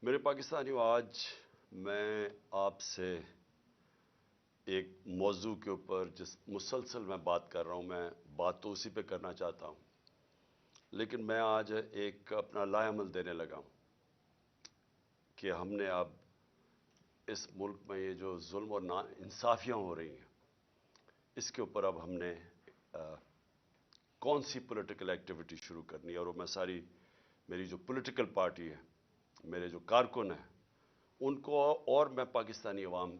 میرے پاکستانیوں، آج میں آپ سے ایک موضوع کے اوپر جس مسلسل میں بات کر رہا ہوں، میں بات تو اسی پہ کرنا چاہتا ہوں، لیکن میں آج ایک اپنا لائے عمل دینے لگا ہوں کہ ہم نے اب اس ملک میں یہ جو ظلم اور نا انصافیاں ہو رہی ہیں، اس کے اوپر اب ہم نے کون سی پولیٹیکل ایکٹیویٹی شروع کرنی ہے، اور وہ میں میری جو پولیٹیکل پارٹی ہے، میرے جو کارکن ہیں، ان کو اور میں پاکستانی عوام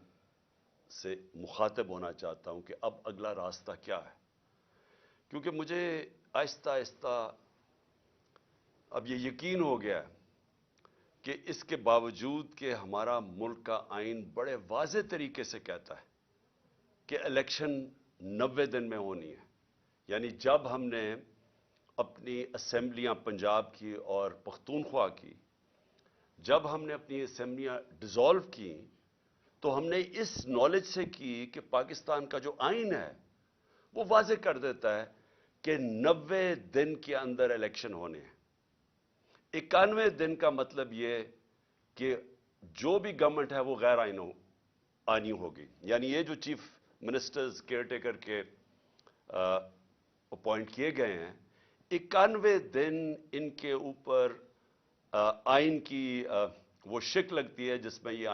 سے مخاطب ہونا چاہتا ہوں کہ اب اگلا راستہ کیا ہے، کیونکہ مجھے آہستہ آہستہ اب یہ یقین ہو گیا ہے کہ اس کے باوجود کہ ہمارا ملک کا آئین بڑے واضح طریقے سے کہتا ہے کہ الیکشن 90 دن میں ہونی ہے، یعنی جب ہم نے اپنی اسمبلیاں پنجاب کی اور پختونخوا کی، جب ہم نے اپنی اسمبلیاں ڈیزالو کی، تو ہم نے اس نالج سے کی کہ پاکستان کا جو آئین ہے وہ واضح کر دیتا ہے کہ 90 دن کے اندر الیکشن ہونے ہیں۔ 91 دن کا مطلب یہ کہ جو بھی گورنمنٹ ہے وہ غیر آئینی ہوگی، یعنی یہ جو چیف منسٹرز کیئر ٹیکر کے اپوائنٹ کیے گئے ہیں، 91 دن ان کے اوپر آئین کی وہ شک لگتی ہے جس میں یہ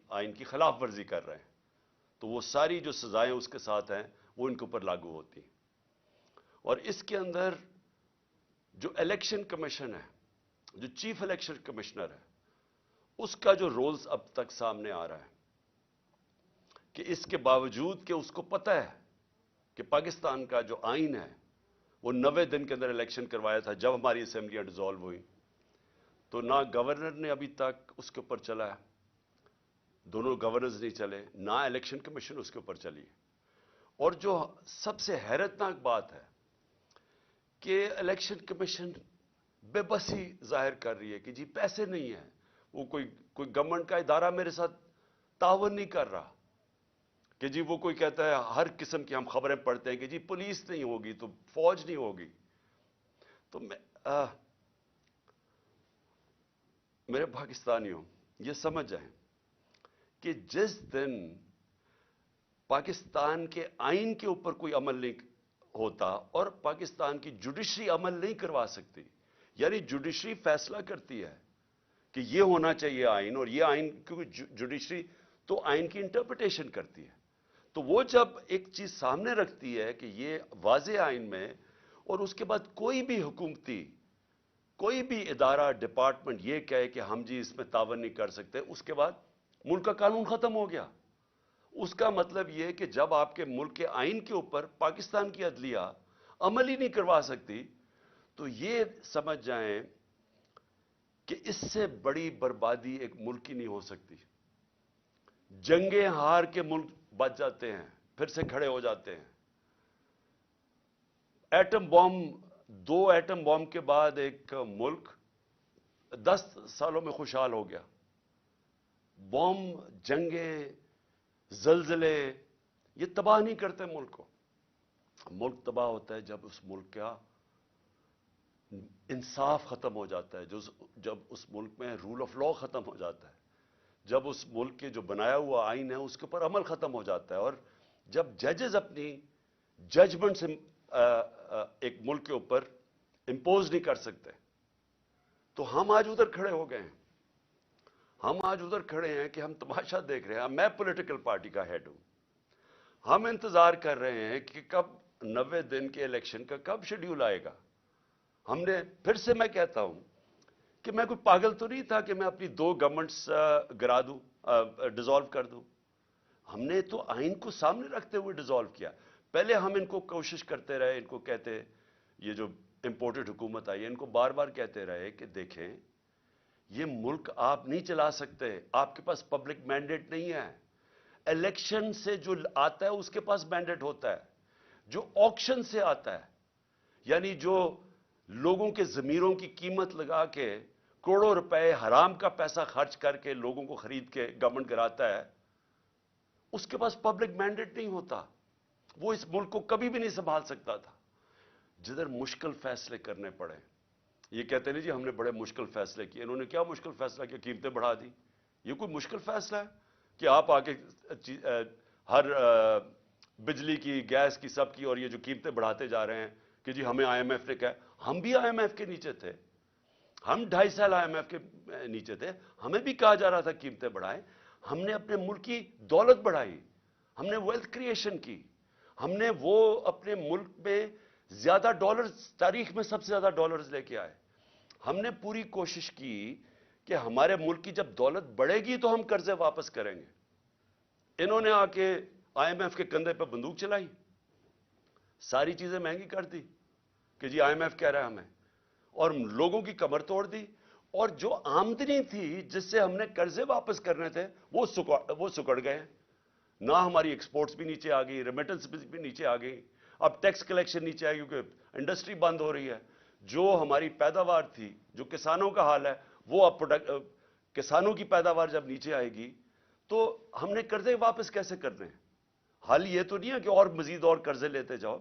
آئین کی خلاف ورزی کر رہے ہیں، تو وہ ساری جو سزائیں اس کے ساتھ ہیں وہ ان کے اوپر لاگو ہوتی ہیں۔ اور اس کے اندر جو الیکشن کمیشن ہے، جو چیف الیکشن کمشنر ہے، اس کا جو رولز اب تک سامنے آ رہا ہے کہ اس کے باوجود کہ اس کو پتہ ہے کہ پاکستان کا جو آئین ہے وہ 90 دن کے اندر الیکشن کروایا تھا جب ہماری اسمبلیاں ڈیزالو ہوئی، تو نہ گورنر نے ابھی تک اس کے اوپر چلا ہے، دونوں گورنرز نہیں چلے، نہ الیکشن کمیشن اس کے اوپر چلی۔ اور جو سب سے حیرتناک بات ہے کہ الیکشن کمیشن بے بسی ظاہر کر رہی ہے کہ جی پیسے نہیں ہیں، وہ کوئی گورنمنٹ کا ادارہ میرے ساتھ تعاون نہیں کر رہا، کہ جی وہ کوئی کہتا ہے، ہر قسم کی ہم خبریں پڑھتے ہیں کہ جی پولیس نہیں ہوگی تو فوج نہیں ہوگی۔ تو میرے پاکستانیوں، یہ سمجھ جائیں کہ جس دن پاکستان کے آئین کے اوپر کوئی عمل نہیں ہوتا اور پاکستان کی جوڈیشری عمل نہیں کروا سکتی، یعنی جوڈیشری فیصلہ کرتی ہے کہ یہ ہونا چاہیے آئین، اور یہ آئین، کیونکہ جوڈیشری تو آئین کی انٹرپریٹیشن کرتی ہے، تو وہ جب ایک چیز سامنے رکھتی ہے کہ یہ واضح آئین میں، اور اس کے بعد کوئی بھی حکومتی کوئی بھی ادارہ ڈپارٹمنٹ یہ کہے کہ ہم جی اس میں تعاون نہیں کر سکتے، اس کے بعد ملک کا قانون ختم ہو گیا۔ اس کا مطلب یہ کہ جب آپ کے ملک کے آئین کے اوپر پاکستان کی عدلیہ عمل ہی نہیں کروا سکتی، تو یہ سمجھ جائیں کہ اس سے بڑی بربادی ایک ملک کی نہیں ہو سکتی۔ جنگیں ہار کے ملک بچ جاتے ہیں، پھر سے کھڑے ہو جاتے ہیں۔ ایٹم بم، 2 ایٹم بم کے بعد ایک ملک 10 سالوں میں خوشحال ہو گیا۔ بم، جنگیں، زلزلے یہ تباہ نہیں کرتے ملک کو۔ ملک تباہ ہوتا ہے جب اس ملک کا انصاف ختم ہو جاتا ہے، جب اس ملک میں رول آف لا ختم ہو جاتا ہے، جب اس ملک کے جو بنایا ہوا آئین ہے اس کے اوپر عمل ختم ہو جاتا ہے، اور جب ججز اپنی ججمنٹ سے ایک ملک کے اوپر امپوز نہیں کر سکتے۔ تو ہم آج ادھر کھڑے ہو گئے ہیں، ہم آج ادھر کھڑے ہیں کہ ہم تماشا دیکھ رہے ہیں۔ میں پولیٹیکل پارٹی کا ہیڈ ہوں، ہم انتظار کر رہے ہیں کہ کب 90 دن کے الیکشن کا کب شیڈیول آئے گا۔ ہم نے پھر سے میں کہتا ہوں کہ میں کوئی پاگل تو نہیں تھا کہ میں اپنی 2 گورنمنٹس گرا دوں، ڈیزالو کر دوں۔ ہم نے تو آئین کو سامنے رکھتے ہوئے ڈیزالو کیا۔ پہلے ہم ان کو کوشش کرتے رہے، ان کو کہتے، یہ جو امپورٹڈ حکومت آئی ہے ان کو بار بار کہتے رہے کہ دیکھیں یہ ملک آپ نہیں چلا سکتے، آپ کے پاس پبلک مینڈیٹ نہیں ہے۔ الیکشن سے جو آتا ہے اس کے پاس مینڈیٹ ہوتا ہے، جو آکشن سے آتا ہے، یعنی جو لوگوں کے ضمیروں کی قیمت لگا کے کروڑوں روپے حرام کا پیسہ خرچ کر کے لوگوں کو خرید کے گورنمنٹ کراتا ہے، اس کے پاس پبلک مینڈیٹ نہیں ہوتا، وہ اس ملک کو کبھی بھی نہیں سنبھال سکتا تھا۔ جدھر مشکل فیصلے کرنے پڑے، یہ کہتے ہیں جی ہم نے بڑے مشکل فیصلے کیے. انہوں نے کیا مشکل فیصلہ کیا؟ قیمتیں بڑھا دی. یہ کوئی مشکل فیصلہ ہے کہ آپ آ کے ہر بجلی کی، گیس کی، سب کی، اور یہ جو قیمتیں بڑھاتے جا رہے ہیں کہ جی ہمیں آئی ایم ایف نے کہا. ہم بھی آئی ایم ایف کے نیچے تھے، ہم 2.5 سال آئی ایم ایف کے نیچے تھے، ہمیں بھی کہا جا رہا تھا قیمتیں بڑھائیں. ہم نے اپنے ملک کی دولت بڑھائی، ہم نے ویلتھ کریشن کی، ہم نے وہ اپنے ملک میں زیادہ ڈالرز، تاریخ میں سب سے زیادہ ڈالرز لے کے آئے. ہم نے پوری کوشش کی کہ ہمارے ملک کی جب دولت بڑھے گی تو ہم قرضے واپس کریں گے. انہوں نے آ کے آئی ایم ایف کے کندھے پہ بندوق چلائی، ساری چیزیں مہنگی کر دی کہ جی آئی ایم ایف کہہ رہا ہے ہمیں، اور لوگوں کی کمر توڑ دی. اور جو آمدنی تھی جس سے ہم نے قرضے واپس کرنے تھے وہ سکڑ گئے. نہ ہماری ایکسپورٹس بھی نیچے آ گئی، ریمیٹنس بھی نیچے آ گئی. اب ٹیکس کلیکشن نیچے آئے کیونکہ انڈسٹری بند ہو رہی ہے. جو ہماری پیداوار تھی، جو کسانوں کا حال ہے، وہ اب کسانوں کی پیداوار جب نیچے آئے گی تو ہم نے قرضے واپس کیسے کرنے ہیں؟ حل یہ تو نہیں ہے کہ اور مزید اور قرضے لیتے جاؤ.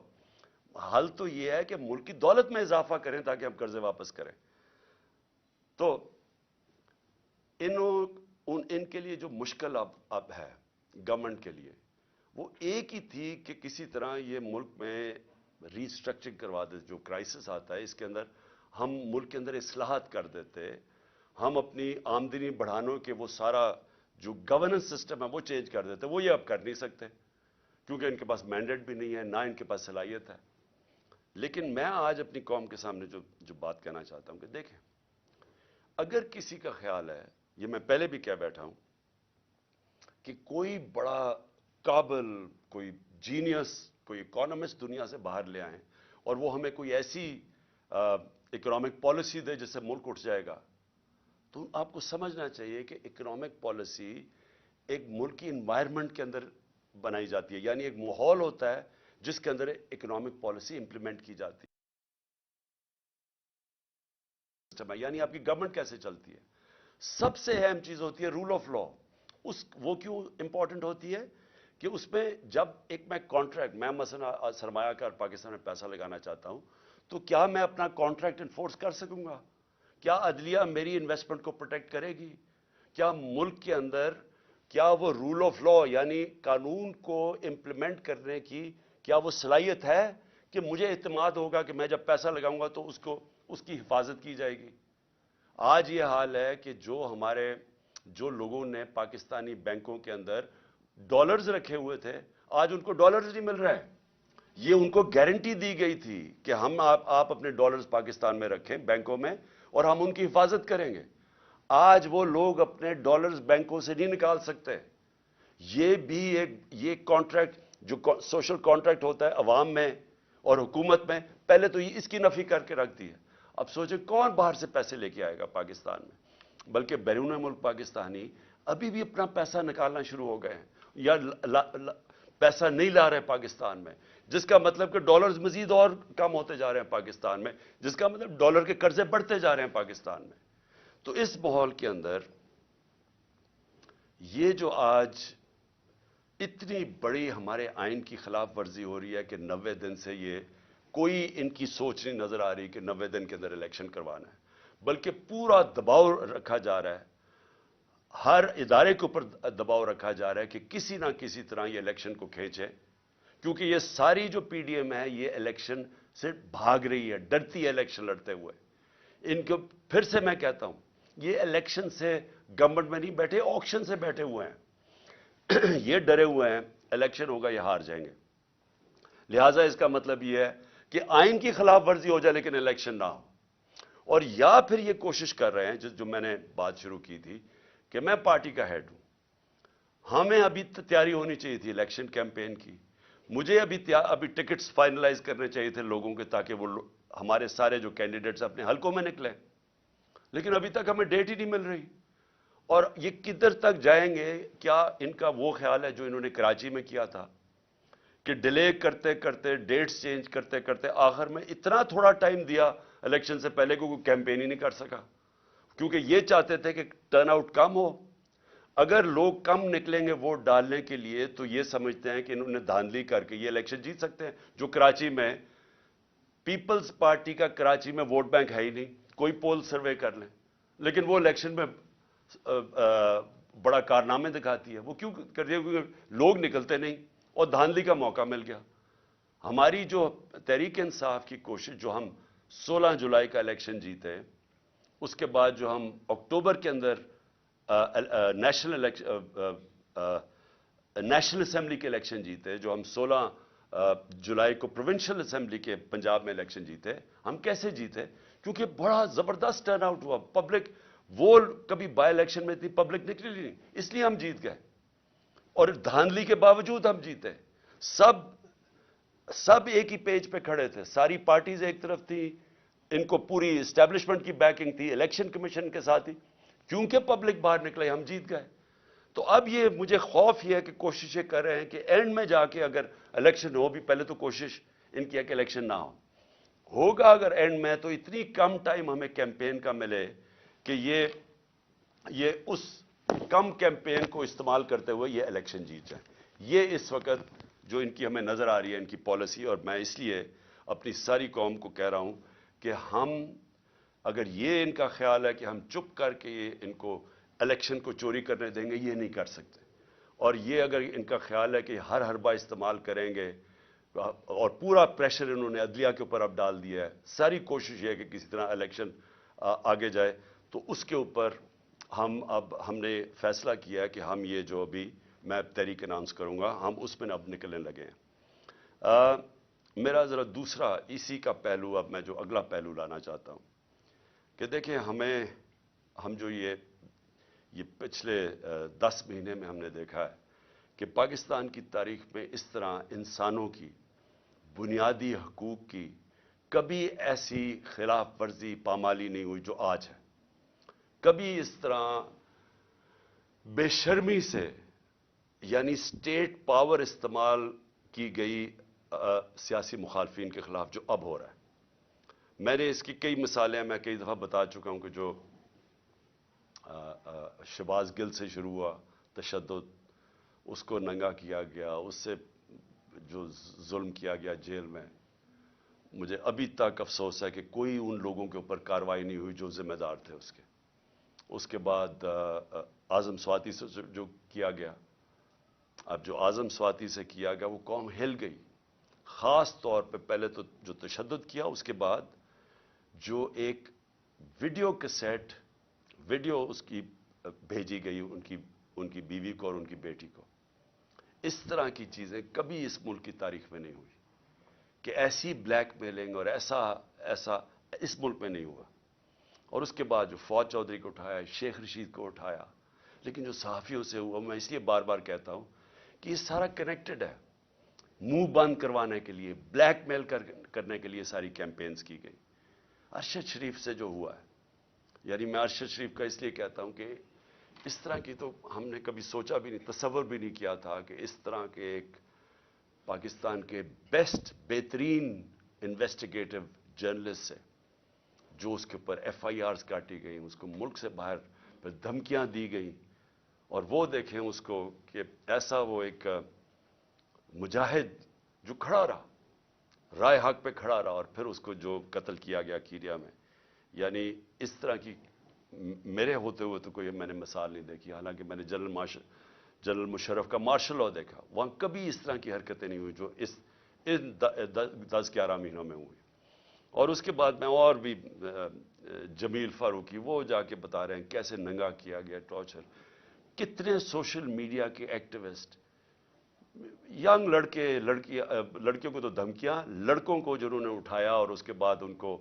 حل تو یہ ہے کہ ملک کی دولت میں اضافہ کریں تاکہ ہم قرضے واپس کریں. تو ان کے لیے جو مشکل اب ہے گورنمنٹ کے لیے، وہ ایک ہی تھی کہ کسی طرح یہ ملک میں ری اسٹرکچرنگ کروا دے. جو کرائسس آتا ہے اس کے اندر ہم ملک کے اندر اصلاحات کر دیتے، ہم اپنی آمدنی بڑھانے کے وہ سارا جو گورننس سسٹم ہے وہ چینج کر دیتے. وہ یہ اب کر نہیں سکتے کیونکہ ان کے پاس مینڈیٹ بھی نہیں ہے، نہ ان کے پاس صلاحیت ہے. لیکن میں آج اپنی قوم کے سامنے جو بات کہنا چاہتا ہوں کہ دیکھیں، اگر کسی کا خیال ہے، یہ میں پہلے بھی کہہ بیٹھا ہوں، کہ کوئی بڑا قابل، کوئی جینیس، کوئی اکانومسٹ دنیا سے باہر لے آئیں اور وہ ہمیں کوئی ایسی اکنامک پالیسی دے جس سے ملک اٹھ جائے گا، تو آپ کو سمجھنا چاہیے کہ اکنامک پالیسی ایک ملکی انوائرمنٹ کے اندر بنائی جاتی ہے. یعنی ایک ماحول ہوتا ہے جس کے اندر اکنامک پالیسی امپلیمنٹ کی جاتی ہے. یعنی آپ کی گورنمنٹ کیسے چلتی ہے. سب سے اہم چیز ہوتی ہے رول آف لا. وہ کیوں امپورٹنٹ ہوتی ہے کہ اس میں جب میں کانٹریکٹ، میں مثلا سرمایہ کار پاکستان میں پیسہ لگانا چاہتا ہوں تو کیا میں اپنا کانٹریکٹ انفورس کر سکوں گا؟ کیا عدلیہ میری انویسٹمنٹ کو پروٹیکٹ کرے گی؟ کیا ملک کے اندر کیا وہ رول آف لا یعنی قانون کو امپلیمنٹ کرنے کی کیا وہ صلاحیت ہے کہ مجھے اعتماد ہوگا کہ میں جب پیسہ لگاؤں گا تو اس کی حفاظت کی جائے گی؟ آج یہ حال ہے کہ جو لوگوں نے پاکستانی بینکوں کے اندر ڈالرز رکھے ہوئے تھے، آج ان کو ڈالرز نہیں مل رہے. یہ ان کو گارنٹی دی گئی تھی کہ آپ اپنے ڈالرز پاکستان میں رکھیں بینکوں میں اور ہم ان کی حفاظت کریں گے. آج وہ لوگ اپنے ڈالرز بینکوں سے نہیں نکال سکتے. یہ بھی یہ کانٹریکٹ جو سوشل کانٹریکٹ ہوتا ہے عوام میں اور حکومت میں، پہلے تو یہ اس کی نفی کر کے رکھ دی ہے. اب سوچیں کون باہر سے پیسے لے کے آئے گا پاکستان میں؟ بلکہ بیرون ملک پاکستانی ابھی بھی اپنا پیسہ نکالنا شروع ہو گئے ہیں یا پیسہ نہیں لا رہے پاکستان میں، جس کا مطلب کہ ڈالرز مزید اور کم ہوتے جا رہے ہیں پاکستان میں، جس کا مطلب ڈالر کے قرضے بڑھتے جا رہے ہیں پاکستان میں. تو اس ماحول کے اندر یہ جو آج اتنی بڑی ہمارے آئین کی خلاف ورزی ہو رہی ہے کہ 90 دن سے یہ کوئی ان کی سوچ نہیں نظر آ رہی کہ 90 دن کے اندر الیکشن کروانا ہے، بلکہ پورا دباؤ رکھا جا رہا ہے، ہر ادارے کے اوپر دباؤ رکھا جا رہا ہے کہ کسی نہ کسی طرح یہ الیکشن کو کھینچے. کیونکہ یہ ساری جو پی ڈی ایم ہے یہ الیکشن سے بھاگ رہی ہے، ڈرتی ہے الیکشن لڑتے ہوئے. ان کو پھر سے میں کہتا ہوں، یہ الیکشن سے گورنمنٹ میں نہیں بیٹھے، آکشن سے بیٹھے ہوئے ہیں. یہ ڈرے ہوئے ہیں الیکشن ہوگا یہ ہار جائیں گے. لہٰذا اس کا مطلب یہ ہے کہ آئین کی خلاف ورزی ہو جائے لیکن الیکشن نہ ہو. اور یا پھر یہ کوشش کر رہے ہیں جو میں نے بات شروع کی تھی کہ میں پارٹی کا ہیڈ ہوں، ہمیں ابھی تیاری ہونی چاہیے تھی الیکشن کیمپین کی، مجھے ابھی ٹکٹس فائنلائز کرنے چاہیے تھے لوگوں کے تاکہ وہ ہمارے سارے جو کینڈیڈیٹس اپنے حلقوں میں نکلیں، لیکن ابھی تک ہمیں ڈیٹ ہی نہیں مل رہی. اور یہ کدھر تک جائیں گے؟ کیا ان کا وہ خیال ہے جو انہوں نے کراچی میں کیا تھا کہ ڈیلے کرتے کرتے، ڈیٹس چینج کرتے کرتے آخر میں اتنا تھوڑا ٹائم دیا الیکشن سے پہلے کو کوئی کیمپین ہی نہیں کر سکا، کیونکہ یہ چاہتے تھے کہ ٹرن آؤٹ کم ہو. اگر لوگ کم نکلیں گے ووٹ ڈالنے کے لیے تو یہ سمجھتے ہیں کہ انہوں نے دھاندلی کر کے یہ الیکشن جیت سکتے ہیں. جو کراچی میں پیپلز پارٹی کا کراچی میں ووٹ بینک ہے ہی نہیں، کوئی پول سروے کر لیں، لیکن وہ الیکشن میں بڑا کارنامے دکھاتی ہے. وہ کیوں کرتی ہے؟ کیونکہ لوگ نکلتے نہیں اور دھاندلی کا موقع مل گیا. ہماری جو تحریک انصاف کی کوشش، جو ہم 16 جولائی کا الیکشن جیتے، اس کے بعد جو ہم اکتوبر کے اندر نیشنل اسمبلی کے الیکشن جیتے، جو ہم 16 جولائی کو پروونشل اسمبلی کے پنجاب میں الیکشن جیتے، ہم کیسے جیتے؟ کیونکہ بڑا زبردست ٹرن آؤٹ ہوا. پبلک، وہ کبھی بائی الیکشن میں اتنی پبلک نکلی نہیں، اس لیے ہم جیت گئے. اور دھاندلی کے باوجود ہم جیتے. سب ایک ہی پیج پہ کھڑے تھے، ساری پارٹیز ایک طرف تھی، ان کو پوری اسٹیبلشمنٹ کی بیکنگ تھی، الیکشن کمیشن کے ساتھ ہی. کیونکہ پبلک باہر نکلے، ہم جیت گئے. تو اب یہ مجھے خوف یہ ہے کہ کوششیں کر رہے ہیں کہ اینڈ میں جا کے اگر الیکشن ہو، بھی پہلے تو کوشش ان کی ہے کہ الیکشن نہ ہوگا اگر اینڈ میں، تو اتنی کم ٹائم ہمیں کیمپین کا ملے کہ یہ اس کم کیمپین کو استعمال کرتے ہوئے یہ الیکشن جیت جائیں. یہ اس وقت جو ان کی ہمیں نظر آ رہی ہے، ان کی پالیسی. اور میں اس لیے اپنی ساری قوم کو کہہ رہا ہوں کہ ہم، اگر یہ ان کا خیال ہے کہ ہم چپ کر کے ان کو الیکشن کو چوری کرنے دیں گے، یہ نہیں کر سکتے. اور یہ اگر ان کا خیال ہے کہ ہر حربہ استعمال کریں گے، اور پورا پریشر انہوں نے عدلیہ کے اوپر اب ڈال دیا ہے، ساری کوشش یہ ہے کہ کسی طرح الیکشن آگے جائے، تو اس کے اوپر ہم نے فیصلہ کیا ہے کہ ہم یہ جو ابھی میں تحریک اناؤنس کروں گا، ہم اس میں اب نکلنے لگے ہیں. میرا ذرا دوسرا اسی کا پہلو، اب میں جو اگلا پہلو لانا چاہتا ہوں کہ دیکھیں، ہم جو یہ پچھلے 10 مہینے میں ہم نے دیکھا ہے کہ پاکستان کی تاریخ میں اس طرح انسانوں کی بنیادی حقوق کی کبھی ایسی خلاف ورزی، پامالی نہیں ہوئی جو آج ہے. کبھی اس طرح بے شرمی سے، یعنی اسٹیٹ پاور استعمال کی گئی سیاسی مخالفین کے خلاف جو اب ہو رہا ہے. میں نے اس کی کئی مثالیں میں کئی دفعہ بتا چکا ہوں کہ جو شہباز گل سے شروع ہوا تشدد، اس کو ننگا کیا گیا، اس سے جو ظلم کیا گیا جیل میں، مجھے ابھی تک افسوس ہے کہ کوئی ان لوگوں کے اوپر کارروائی نہیں ہوئی جو ذمہ دار تھے اس کے. اس کے بعد اعظم سواتی سے جو کیا گیا، اب جو اعظم سواتی سے کیا گیا، وہ قوم ہل گئی. خاص طور پہ پہلے تو جو تشدد کیا، اس کے بعد جو ایک ویڈیو کیسیٹ، ویڈیو اس کی بھیجی گئی ان کی بیوی کو اور ان کی بیٹی کو. اس طرح کی چیزیں کبھی اس ملک کی تاریخ میں نہیں ہوئی کہ ایسی بلیک میلنگ اور ایسا اس ملک میں نہیں ہوا. اور اس کے بعد جو فواد چودھری کو اٹھایا، شیخ رشید کو اٹھایا، لیکن جو صحافیوں سے ہوا، میں اس لیے بار بار کہتا ہوں کہ یہ سارا کنیکٹڈ ہے. منہ بند کروانے کے لیے، بلیک میل کرنے کے لیے ساری کیمپینز کی گئی. ارشد شریف سے جو ہوا ہے، یعنی میں ارشد شریف کا اس لیے کہتا ہوں کہ اس طرح کی تو ہم نے کبھی سوچا بھی نہیں، تصور بھی نہیں کیا تھا کہ اس طرح کے ایک پاکستان کے بہترین انویسٹیگیٹو جرنلسٹ سے، جو اس کے اوپر ایف آئی آرز کاٹی گئیں، اس کو ملک سے باہر پھر دھمکیاں دی گئیں، اور وہ دیکھیں اس کو کہ ایسا وہ ایک مجاہد جو کھڑا رہا، رائے حق پہ کھڑا رہا، اور پھر اس کو جو قتل کیا گیا کیریا میں. یعنی اس طرح کی میرے ہوتے ہوئے تو کوئی میں نے مثال نہیں دیکھی. حالانکہ میں نے جنرل مشرف کا مارشل لاء دیکھا، وہاں کبھی اس طرح کی حرکتیں نہیں ہوئی جو ان 10-11 مہینوں میں ہوئی. اور اس کے بعد میں اور بھی جمیل فاروقی، وہ جا کے بتا رہے ہیں کیسے ننگا کیا گیا، ٹارچر. کتنے سوشل میڈیا کے ایکٹیوسٹ، ینگ لڑکیوں کو تو دھمکیاں، لڑکوں کو جنہوں نے اٹھایا اور اس کے بعد ان کو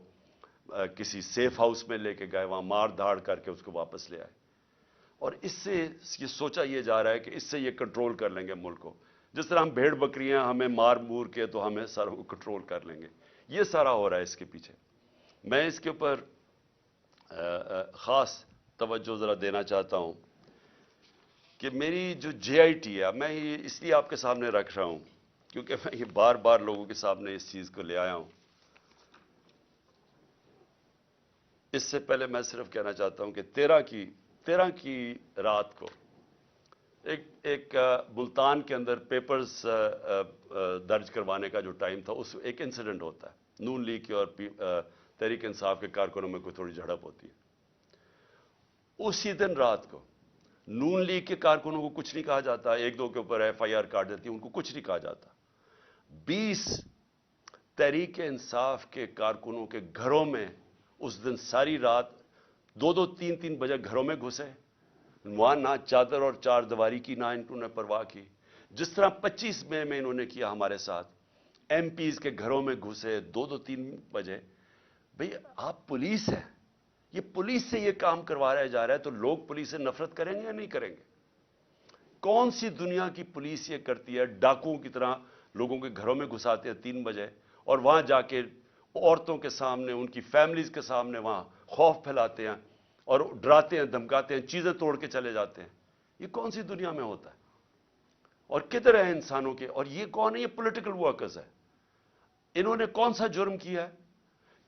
کسی سیف ہاؤس میں لے کے گئے، وہاں مار دھاڑ کر کے اس کو واپس لے آئے. اور اس سے یہ سوچا یہ جا رہا ہے کہ اس سے یہ کنٹرول کر لیں گے ملک کو. جس طرح ہم بھیڑ بکریاں ہمیں مار مور کے تو ہمیں ساروں کو کنٹرول کر لیں گے. یہ سارا ہو رہا ہے اس کے پیچھے. میں اس کے اوپر خاص توجہ ذرا دینا چاہتا ہوں کہ میری جو جے آئی ٹی ہے، میں یہ اس لیے آپ کے سامنے رکھ رہا ہوں کیونکہ میں یہ بار بار لوگوں کے سامنے اس چیز کو لے آیا ہوں. اس سے پہلے میں صرف کہنا چاہتا ہوں کہ 13 کی رات کو ایک ملتان کے اندر پیپرز درج کروانے کا جو ٹائم تھا، اس ایک انسیڈنٹ ہوتا ہے، نون لیگ کے اور تحریک انصاف کے کارکنوں میں کوئی تھوڑی جھڑپ ہوتی ہے۔ اسی دن رات کو نون لیگ کے کارکنوں کو کچھ نہیں کہا جاتا، ایک دو کے اوپر ایف آئی آر کاٹ دیتی ہے، ان کو کچھ نہیں کہا جاتا۔ 20 تحریک انصاف کے کارکنوں کے گھروں میں اس دن ساری رات 2-2 3-3 بجے گھروں میں گھسے، وہاں نہ چادر اور چار دیواری کی نہ انہوں نے پرواہ کی، جس طرح 25 مئی میں انہوں نے کیا ہمارے ساتھ، ایم پیز کے گھروں میں گھسے 2-2 3 بجے۔ بھئی آپ پولیس ہیں، یہ پولیس سے یہ کام کروایا جا رہا ہے، تو لوگ پولیس سے نفرت کریں گے یا نہیں کریں گے؟ کون سی دنیا کی پولیس یہ کرتی ہے؟ ڈاکوؤں کی طرح لوگوں کے گھروں میں گھساتے ہیں 3 بجے، اور وہاں جا کے عورتوں کے سامنے، ان کی فیملیز کے سامنے وہاں خوف پھیلاتے ہیں اور ڈراتے ہیں، دھمکاتے ہیں، چیزیں توڑ کے چلے جاتے ہیں۔ یہ کون سی دنیا میں ہوتا ہے؟ اور کدھر ہے انسانوں کے؟ اور یہ کون ہے؟ یہ پولیٹیکل ورکرز ہے۔ انہوں نے کون سا جرم کیا ہے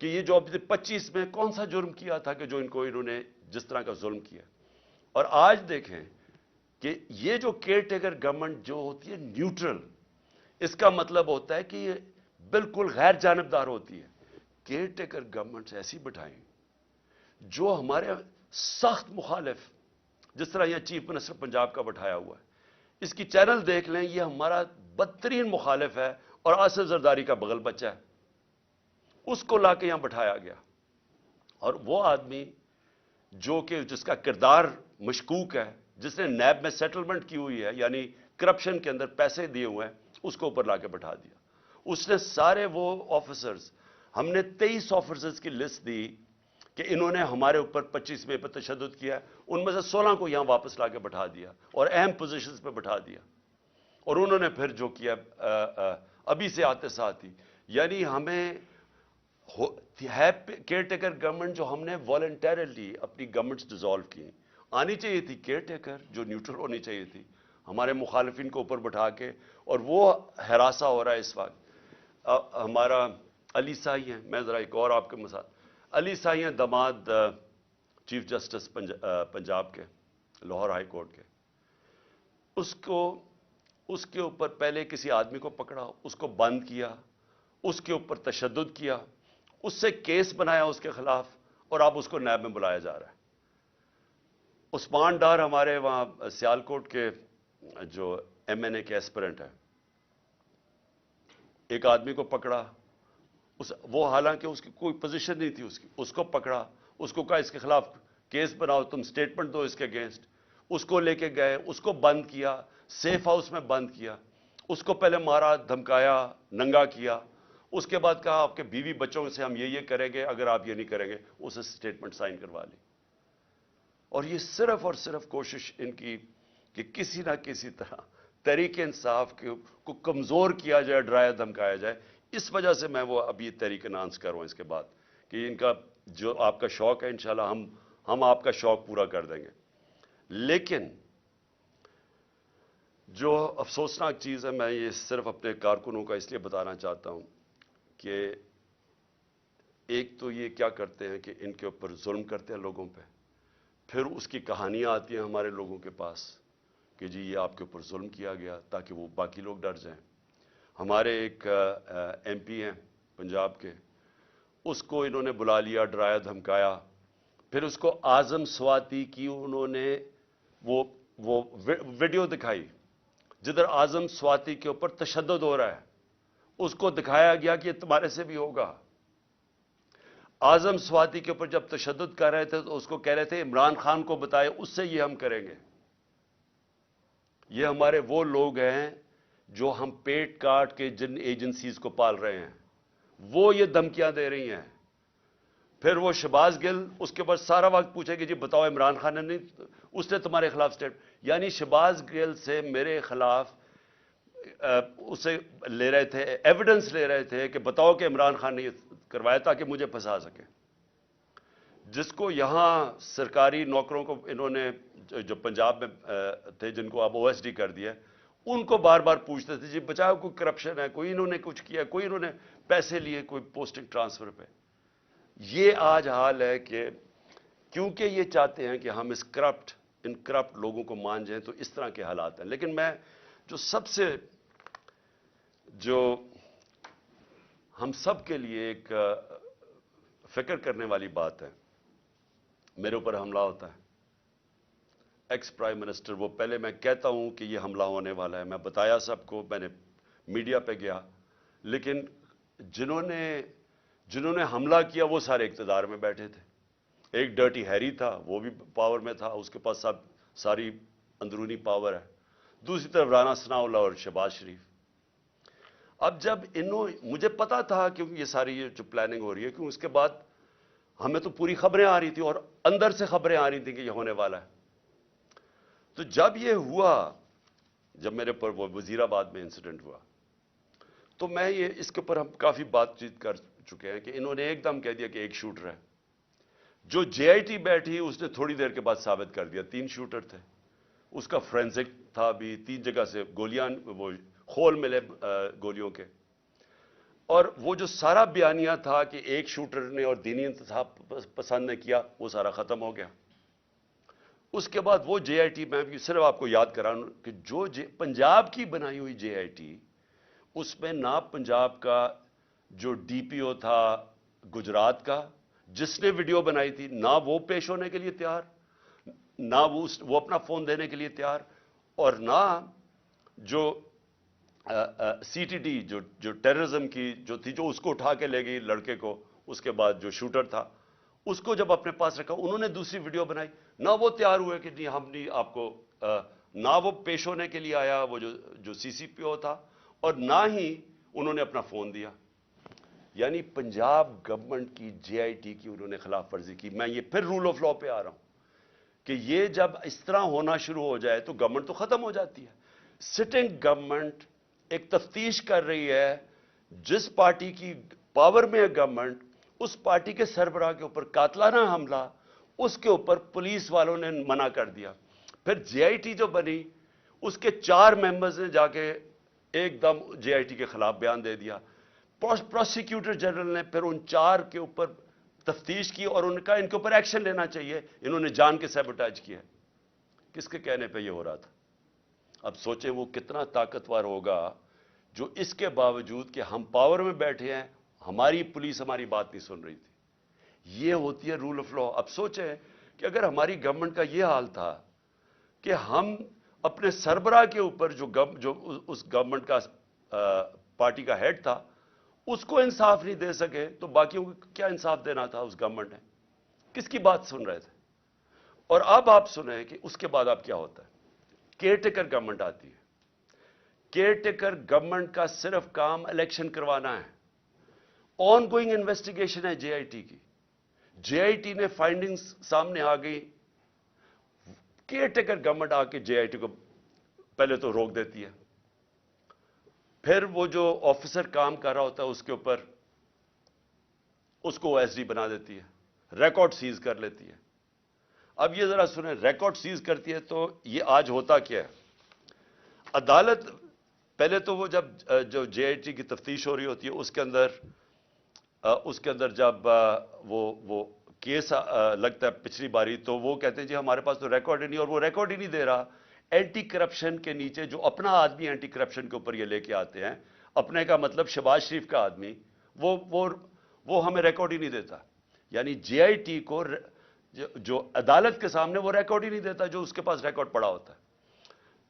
کہ یہ جو 25 میں کون سا جرم کیا تھا کہ جو انہوں نے جس طرح کا ظلم کیا؟ اور آج دیکھیں کہ یہ جو کیئر ٹیکر گورنمنٹ جو ہوتی ہے نیوٹرل، اس کا مطلب ہوتا ہے کہ یہ بالکل غیر جانبدار ہوتی ہے۔ کیئر ٹیکر گورنمنٹ ایسی بٹھائیں جو ہمارے سخت مخالف، جس طرح یہ چیف منسٹر پنجاب کا بٹھایا ہوا ہے، اس کی چینل دیکھ لیں، یہ ہمارا بدترین مخالف ہے اور آصف زرداری کا بغل بچہ ہے، اس کو لا کے یہاں بٹھایا گیا۔ اور وہ آدمی جو کہ جس کا کردار مشکوک ہے، جس نے نیب میں سیٹلمنٹ کی ہوئی ہے، یعنی کرپشن کے اندر پیسے دیے ہوئے ہیں، اس کو اوپر لا کے بٹھا دیا۔ اس نے سارے وہ آفیسرز، ہم نے 23 آفیسرز کی لسٹ دی کہ انہوں نے ہمارے اوپر 25 مئی پر تشدد کیا، ان میں سے 16 کو یہاں واپس لا کے بٹھا دیا اور اہم پوزیشنز پہ بٹھا دیا۔ اور انہوں نے پھر جو کیا ابھی سے آتے ساتھ ہی، یعنی ہمیں ہے کیئر ٹیکر گورنمنٹ جو ہم نے والنٹیرلی اپنی گورنمنٹس ڈیزالو کی، آنی چاہیے تھی کیئر ٹیکر جو نیوٹرل ہونی چاہیے تھی، ہمارے مخالفین کو اوپر بٹھا کے، اور وہ ہراساں ہو رہا ہے اس وقت۔ ہمارا علی سائی ہیں، میں ذرا ایک اور آپ کے مثال، علی سائی ہیں داماد چیف جسٹس پنجاب کے، لاہور ہائی کورٹ کے، اس کے اوپر پہلے کسی آدمی کو پکڑا، اس کو بند کیا، اس کے اوپر تشدد کیا، اس سے کیس بنایا اس کے خلاف، اور اب اس کو نیب میں بلایا جا رہا ہے۔ عثمان ڈار ہمارے وہاں سیالکوٹ کے جو ایم این اے کے ایسپرنٹ ہے، ایک آدمی کو پکڑا، وہ حالانکہ اس کی کوئی پوزیشن نہیں تھی، اس کو پکڑا، اس کو کہا اس کے خلاف کیس بناؤ، تم سٹیٹمنٹ دو اس کے اگینسٹ، اس کو لے کے گئے، اس کو بند کیا، سیف ہاؤس میں بند کیا، اس کو پہلے مارا، دھمکایا، ننگا کیا، اس کے بعد کہا آپ کے بیوی بچوں سے ہم یہ کریں گے، اگر آپ یہ نہیں کریں گے، اسے سٹیٹمنٹ سائن کروا لی۔ اور یہ صرف اور صرف کوشش ان کی کہ کسی نہ کسی طرح تحریک انصاف کو کمزور کیا جائے، ڈرایا دھمکایا جائے۔ اس وجہ سے میں وہ ابھی تحریک اناؤنس کر رہا ہوں اس کے بعد کہ ان کا جو آپ کا شوق ہے انشاءاللہ ہم آپ کا شوق پورا کر دیں گے۔ لیکن جو افسوسناک چیز ہے، میں یہ صرف اپنے کارکنوں کا اس لیے بتانا چاہتا ہوں کہ ایک تو یہ کیا کرتے ہیں کہ ان کے اوپر ظلم کرتے ہیں لوگوں پہ، پھر اس کی کہانیاں آتی ہیں ہمارے لوگوں کے پاس کہ جی یہ آپ کے اوپر ظلم کیا گیا تاکہ وہ باقی لوگ ڈر جائیں۔ ہمارے ایک ایم پی ہیں پنجاب کے، اس کو انہوں نے بلا لیا، ڈرایا دھمکایا، پھر اس کو اعظم سواتی کی انہوں نے وہ ویڈیو دکھائی جدھر اعظم سواتی کے اوپر تشدد ہو رہا ہے، اس کو دکھایا گیا کہ یہ تمہارے سے بھی ہوگا۔ اعظم سواتی کے اوپر جب تشدد کر رہے تھے تو اس کو کہہ رہے تھے عمران خان کو بتائے، اس سے یہ ہم کریں گے۔ یہ ہمارے وہ لوگ ہیں جو ہم پیٹ کاٹ کے جن ایجنسیز کو پال رہے ہیں، وہ یہ دھمکیاں دے رہی ہیں۔ پھر وہ شہباز گل اس کے بعد سارا وقت پوچھے کہ جی بتاؤ عمران خان نے نہیں، اس نے تمہارے خلاف سٹیٹ، یعنی شہباز گل سے میرے خلاف اسے لے رہے تھے، ایویڈنس لے رہے تھے کہ بتاؤ کہ عمران خان نے یہ کروایا تاکہ مجھے پھنسا سکے۔ جس کو یہاں سرکاری نوکروں کو انہوں نے جو پنجاب میں تھے جن کو اب او ایس ڈی کر دیا، ان کو بار بار پوچھتے تھے جی بچاؤ کوئی کرپشن ہے، کوئی انہوں نے کچھ کیا، کوئی انہوں نے پیسے لیے کوئی پوسٹنگ ٹرانسفر پہ۔ یہ آج حال ہے کہ کیونکہ یہ چاہتے ہیں کہ ہم اس کرپٹ ان کرپٹ لوگوں کو مان جائیں تو اس طرح کے حالات ہیں. لیکن میں جو سب سے جو ہم سب کے لیے ایک فکر کرنے والی بات ہے، میرے اوپر حملہ ہوتا ہے، ایکس پرائم منسٹر، وہ پہلے میں کہتا ہوں کہ یہ حملہ ہونے والا ہے، میں بتایا سب کو، میں نے میڈیا پہ گیا، لیکن جنہوں نے حملہ کیا وہ سارے اقتدار میں بیٹھے تھے. ایک ڈرٹی ہیری تھا، وہ بھی پاور میں تھا، اس کے پاس ساری اندرونی پاور ہے. دوسری طرف رانا ثناء اللہ اور شہباز شریف. اب جب مجھے پتا تھا کہ یہ ساری جو پلاننگ ہو رہی ہے، کیوں اس کے بعد ہمیں تو پوری خبریں آ رہی تھی اور اندر سے خبریں آ رہی تھیں کہ یہ ہونے والا ہے. تو جب یہ ہوا، جب میرے پر وہ وزیر آباد میں انسیڈنٹ ہوا، تو میں اس کے اوپر ہم کافی بات چیت کر چکے ہیں کہ انہوں نے ایک دم کہہ دیا کہ ایک شوٹر ہے. جو جے آئی ٹی بیٹھی اس نے تھوڑی دیر کے بعد ثابت کر دیا 3 شوٹر تھے. اس کا فرینزک تھا بھی، 3 جگہ سے گولیاں، وہ خول ملے گولیوں کے. اور وہ جو سارا بیانیہ تھا کہ ایک شوٹر نے اور دینی انتصاب پسند نے کیا، وہ سارا ختم ہو گیا. اس کے بعد وہ جے آئی ٹی، میں بھی صرف آپ کو یاد کراؤں کہ جو پنجاب کی بنائی ہوئی جے آئی ٹی، اس میں نہ پنجاب کا جو ڈی پی او تھا گجرات کا، جس نے ویڈیو بنائی تھی، نہ وہ پیش ہونے کے لیے تیار، نہ وہ اپنا فون دینے کے لیے تیار، اور نہ جو سی ٹی ڈی جو ٹیررزم کی جو تھی، جو اس کو اٹھا کے لے گئی لڑکے کو، اس کے بعد جو شوٹر تھا اس کو جب اپنے پاس رکھا، انہوں نے دوسری ویڈیو بنائی، نہ وہ تیار ہوئے کہ نہیں ہم نہیں آپ کو، نہ وہ پیش ہونے کے لیے آیا وہ جو سی سی پی او تھا، اور نہ ہی انہوں نے اپنا فون دیا. یعنی پنجاب گورنمنٹ کی جے آئی ٹی کی انہوں نے خلاف ورزی کی. میں یہ پھر رول آف لا پہ آ رہا ہوں کہ یہ جب اس طرح ہونا شروع ہو جائے تو گورنمنٹ تو ختم ہو جاتی ہے. سٹنگ گورنمنٹ ایک تفتیش کر رہی ہے، جس پارٹی کی پاور میں ہے گورنمنٹ، اس پارٹی کے سربراہ کے اوپر قاتلانہ حملہ، اس کے اوپر پولیس والوں نے منع کر دیا. پھر جے آئی ٹی جو بنی، اس کے 4 ممبرز نے جا کے ایک دم جے آئی ٹی کے خلاف بیان دے دیا. پروسیکیوٹر جنرل نے پھر ان 4 کے اوپر تفتیش کی اور ان کا ان کے اوپر ایکشن لینا چاہیے، انہوں نے جان کے سیبوٹاج کیا. کس کے کہنے پہ یہ ہو رہا تھا؟ اب سوچیں وہ کتنا طاقتور ہوگا جو اس کے باوجود کہ ہم پاور میں بیٹھے ہیں، ہماری پولیس ہماری بات نہیں سن رہی تھی. یہ ہوتی ہے رول آف لا. اب سوچیں کہ اگر ہماری گورنمنٹ کا یہ حال تھا کہ ہم اپنے سربراہ کے اوپر جو اس گورنمنٹ کا پارٹی کا ہیڈ تھا، اس کو انصاف نہیں دے سکے تو باقیوں کو کیا انصاف دینا تھا؟ اس گورنمنٹ نے کس کی بات سن رہے تھے؟ اور اب آپ سنیں کہ اس کے بعد اب کیا ہوتا ہے. کیئر ٹیکر گورنمنٹ آتی ہے. کیئر ٹیکر گورنمنٹ کا صرف کام الیکشن کروانا ہے. آن گوئنگ انویسٹیگیشن ہے جے آئی ٹی کی. جے آئی ٹی نے فائنڈنگز سامنے آ گئی، کیئر ٹیکر گورنمنٹ آ کے جے آئی ٹی کو پہلے تو روک دیتی ہے. پھر وہ جو آفیسر کام کر رہا ہوتا ہے اس کے اوپر اس کو ایس ڈی بنا دیتی ہے، ریکارڈ سیز کر لیتی ہے. اب یہ ذرا سنیں، ریکارڈ سیز کرتی ہے تو یہ آج ہوتا کیا ہے؟ عدالت پہلے تو وہ جو جے آئی ٹی کی تفتیش ہو رہی ہوتی ہے، اس کے اندر جب وہ کیس لگتا ہے پچھلی باری، تو وہ کہتے ہیں جی ہمارے پاس تو ریکارڈ ہی نہیں، اور وہ ریکارڈ ہی نہیں دے رہا. اینٹی کرپشن کے نیچے جو اپنا آدمی اینٹی کرپشن کے اوپر یہ لے کے آتے ہیں، اپنے کا مطلب شہباز شریف کا آدمی، وہ ہمیں ریکارڈ ہی نہیں دیتا. یعنی جے آئی ٹی کو جو عدالت کے سامنے وہ ریکارڈ ہی نہیں دیتا جو اس کے پاس ریکارڈ پڑا ہوتا ہے.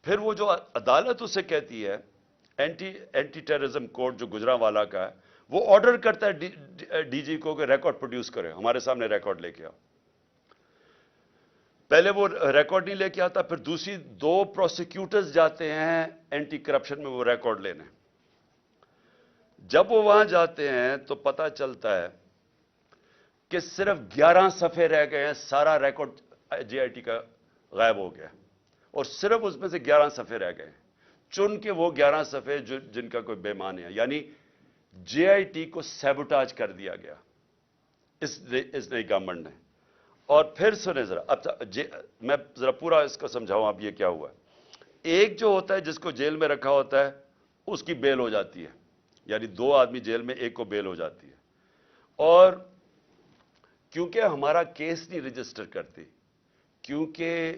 پھر وہ جو عدالت اسے کہتی ہے، اینٹی ٹیررزم کورٹ جو گجرانوالہ کا ہے، وہ آرڈر کرتا ہے ڈی جی کو کہ ریکارڈ پروڈیوس کرے، ہمارے سامنے ریکارڈ لے کے آؤ. پہلے وہ ریکارڈ نہیں لے کے آتا، پھر دوسری 2 پروسیکیوٹرز جاتے ہیں اینٹی کرپشن میں وہ ریکارڈ لینے. جب وہ وہاں جاتے ہیں تو پتہ چلتا ہے کہ صرف 11 صفحے رہ گئے ہیں، سارا ریکارڈ جے آئی ٹی کا غائب ہو گیا، اور صرف اس میں سے 11 صفحے رہ گئے ہیں. چن کے وہ 11 صفحے جن کا کوئی بے معنی ہے. یعنی جے آئی ٹی کو سیبوٹاج کر دیا گیا اس نئی گورنمنٹ نے. اور پھر سنیں ذرا، اب میں ذرا پورا اس کو سمجھاؤں اب یہ کیا ہوا ہے. ایک جو ہوتا ہے جس کو جیل میں رکھا ہوتا ہے، اس کی بیل ہو جاتی ہے. یعنی 2 آدمی جیل میں، ایک کو بیل ہو جاتی ہے. اور کیونکہ ہمارا کیس نہیں رجسٹر کرتی، کیونکہ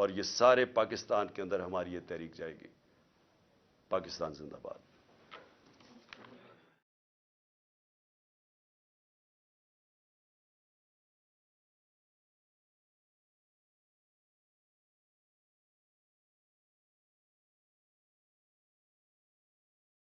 اور یہ سارے پاکستان کے اندر ہماری یہ تحریک جائے گی۔ پاکستان زندہ باد۔